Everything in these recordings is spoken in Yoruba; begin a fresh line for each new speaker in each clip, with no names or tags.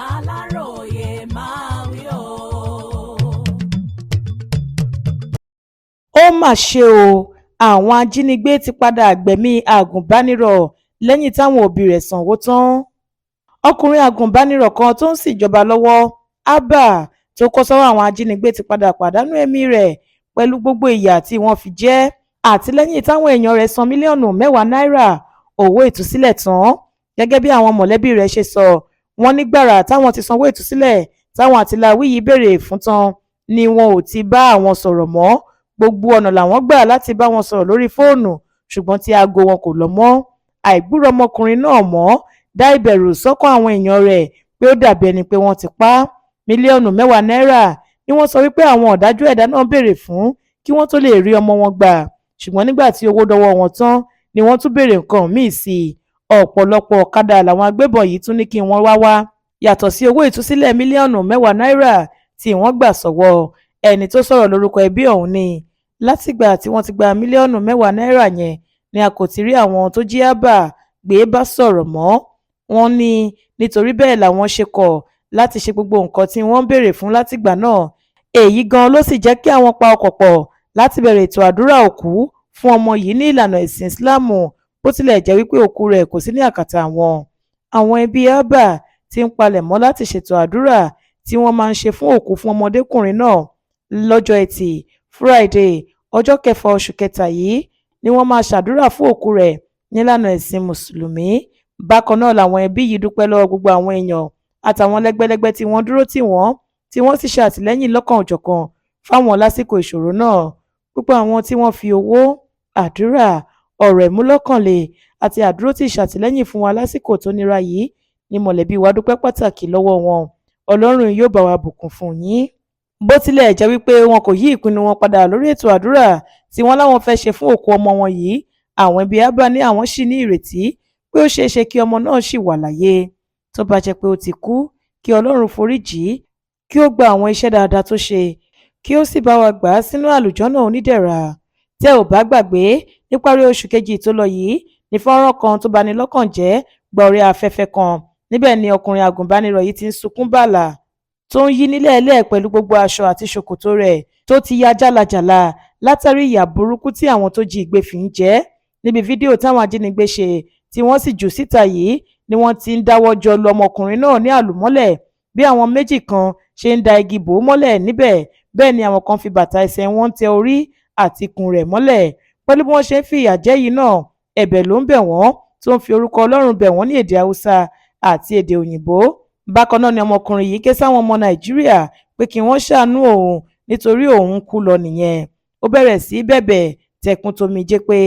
Aláròyé máa wí o.
Ó mà ṣe o, àwọn ajínigbé ti padà gbẹ̀mí agùnbánirọ̀ lẹ́yìn táwọn òbí rẹ̀ sanwó tán. Ọkùnrin agùnbánirọ̀ kan tó ń ṣìjọba lọ́wọ́, Abba, tó kó sọ́wọ́ àwọn ajínigbé ti padà pàdánù ẹ̀mí rẹ̀ pẹ̀lú gbogbo ìyà tí wọ́n fi jẹ ẹ́, àti lẹ́yìn táwọn èèyàn rẹ̀ san mílíọ̀nù 10 náírà owó ìtúsílẹ̀ tán. Gẹ́gẹ́ bí àwọn mọ̀lẹ́bí rẹ̀ ṣe sọ, wọ́n ní gbàrà táwọn ti sanwó ìtúsílẹ̀ táwọn àtìláwí yìí béèrè fún tán ni wọn ò ti bá àwọn sọ̀rọ̀ mọ́. Gbogbo ọ̀nà làwọn gbà láti bá wọn sọ̀rọ̀ lórí fóònù, ṣùgbọ́n tí aago wọn kò lọ mọ́. Àìgbúrò ọmọkùnrin náà mọ́ dá ìbẹ̀rù sọ́kàn àwọn èèyàn rẹ̀ pé ó dàbí ẹni pé wọ́n ti pa á. Mílíọ̀nù 10 náírà ni wọ́n sọ wípé àwọn ọ̀dájú ẹ̀dá náà béèrè fún kí wọ́n tó lè rí ọmọ wọn gbà, ṣùgbọ́n nígbà tí owó dọwọ́ wọn tán ni wọ́n tún béèrè nǹkan míì sí i. Ọ̀pọ̀lọpọ̀ ọ̀kadà làwọn agbébọn yìí tún ní kí wọ́n wá yàtọ̀ sí owó ìtúsílẹ̀ mílíọ̀nù 10 náírà tí wọ́n gbà sọ́wọ́. Ẹni tó sọ̀rọ̀ lórúkọ ẹbí ọ̀hún ni látìgbà tí wọ́n ti gba mílíọ̀nù 10 náírà yẹn ni a kò ti rí àwọn tó jí Abba gbé bá sọ̀rọ̀ mọ́. Wọ́n ní nítorí bẹ́ẹ̀ làwọn ṣe kọ̀ láti ṣe gbogbo nǹkan tí wọ́n ń béèrè fún látìgbà náà. Èyí gan ló sì jẹ́ kí àwọn pa ọkọ̀ pọ̀ láti bẹ̀rẹ̀ ètò àdúrà òkú fún ọmọ yìí ní ìlànà ẹ̀sìn Ìsìláàmù, bó tilẹ̀ jẹ́ wípé òkú rẹ̀ kò sí ní àkàtà àwọn. Àwọn ẹbí Abba ti ń palẹ̀mọ́ láti ṣètò àdúrà tí wọ́n máa ń ṣe fún òkú fún ọmọdékùnrin náà. Lọ́jọ́ Ẹtì Friday ọjọ́ 6 oṣù kẹta yìí ni wọ́n máa ṣàdúrà fún òkú rẹ̀ nílànà ẹ̀sìn Mùsùlùmí. Bákan náà làwọn ẹbí yìí dúpẹ́ lọ́wọ́ gbogbo àwọn èèyàn àtàwọn lẹ́gbẹ́lẹ́gbẹ́ tí wọ́n dúró tì wọ́n tí wọ́n sì ṣe àtìlẹ́yìn lọ́kàn-ò-jọ̀kan fáwọn lásìkò ìṣòro náà. Púpọ̀ àwọn tí wọ́n fi owó, àdúrà, ọ̀rọ̀ ìmúlọ́kànle àti àdúrótì ṣàtìlẹ́yìn fún wa lásìkò tó nira yìí ni mọ̀lẹ́bí wa dúpẹ́ pàtàkì lọ́wọ́ wọn. Ọlọ́run yóò bá wa bùkún fún yín. Bó tilẹ̀ jẹ́ wípé wọn kò yí ìpinnu wọn padà lórí ètò àdúrà tí wọ́n láwọn fẹ́ ṣe fún òkú ọmọ wọn yìí, àwọn ẹbí Abba ní àwọn ṣì ní ìrètí pé ó ṣeé ṣe kí ọmọ náà ṣì wà láyé. Tó bá jẹ́ pé ó ti kú, kí Ọlọ́run foríjì í, kí ó gba àwọn iṣẹ́ dáadáa tó ṣe, kí ó sì bá wa gbà á sínú àlùjọ́nà onídẹ̀ra. Tẹ́ ò bá gbàgbé, níparí oṣù kejì tó lọ yìí ní fọ́nrán kan tó bani lọ́kàn jẹ́ gba orí afẹ́fẹ́ kan. Níbẹ̀ ni ọkùnrin agùnbánirọ̀ yìí ti ń sunkún bàlà tó ń yí nílẹ̀ẹ́lẹ̀ pẹ̀lú gbogbo aṣọ àti ṣòkòtò rẹ̀ tó ti ya jálajàla látàrí ìyà burúkú tí àwọn tó jí ìgbé fi ń jẹ. Níbi fídíò táwọn ajínigbé ṣe tí wọ́n sì jù síta yìí ni wọ́n ti ń dáwọ́ jọ lu ọmọkùnrin náà ní àlùmọ́lẹ̀ bí àwọn méjì kan ṣe ń da igi bò ó mọ́lẹ̀ níbẹ̀. Bẹ́ẹ̀ ni àwọn kan fi bàtà ẹsẹ̀ wọn tẹ orí àti ikùn rẹ̀ mọ́lẹ̀. Pẹ̀lú bí wọ́n ṣe ń fi ìyà jẹ yìí náà, ẹ̀bẹ̀ ló ń bẹ̀ wọ́n tó ń fi orúkọ Ọlọ́run bẹ̀ wọ́n ní èdè Haúsá àti èdè òyìnbó. Bákan náà ni ọmọkùnrin yìí ké sáwọn ọmọ Nàìjíríà pé kí wọ́n ṣàánú òun nítorí òun kú lọ nìyẹn. Ó bẹ̀rẹ̀ sí bẹ̀bẹ̀ tẹkùn tomijé pé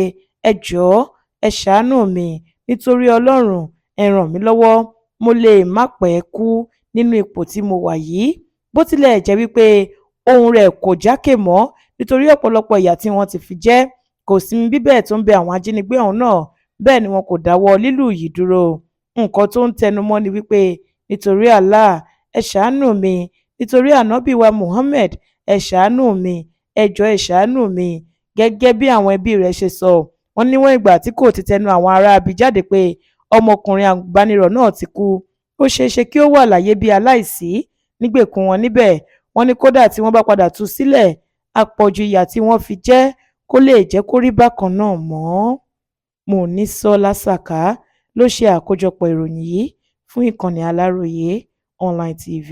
ẹ jọ̀ọ́ ẹ ṣàánú mi nítorí Ọlọ́run, ẹ ràn mí lọ́wọ́, mo lè má pẹ́ kú nínú ipò tí mo wà yìí. Bó tilẹ̀ jẹ́ wípé ohùn rẹ̀ kò jákè mọ́ nítorí ọ̀pọ̀lọpọ̀ ìyà tí wọ́n ti fi jẹ, kò sinmi bíbẹ̀ tó ń bẹ àwọn ajínigbé ọ̀hún náà, bẹ́ẹ̀ ni wọn kò dáwọ́ lílù yìí dúró. Nǹkan tó ń tẹnu mọ́ ni wípé nítorí Allah ẹ ṣàánú mi, nítorí ànábì wa Muhammad ẹ ṣàánú mi, ẹ jọ̀ọ́ ẹ ṣàánú mi. Gẹ́gẹ́ bí àwọn ẹbí rẹ̀ ṣe sọ, wọ́n níwọ̀n ìgbà tí kò ti tẹnu àwọn ará Abí jáde pé ọmọkùnrin agùnbánirọ̀ náà ti kú, ó ṣeé ṣe kí ó wà láyé bí aláìsí nígbèkùn wọn níbẹ̀. Wọ́n ní kódà tí wọ́n bá padà tú sílẹ̀, àpọ̀jù ìyà tí wọ́n fi jẹ kó lè jẹ́ kó rí bákan náà mọ́. Monísọ́lá Sàká ló ṣe àkójọpọ̀ ìròyìn yìí fún ìkànnì Aláròyé Online TV.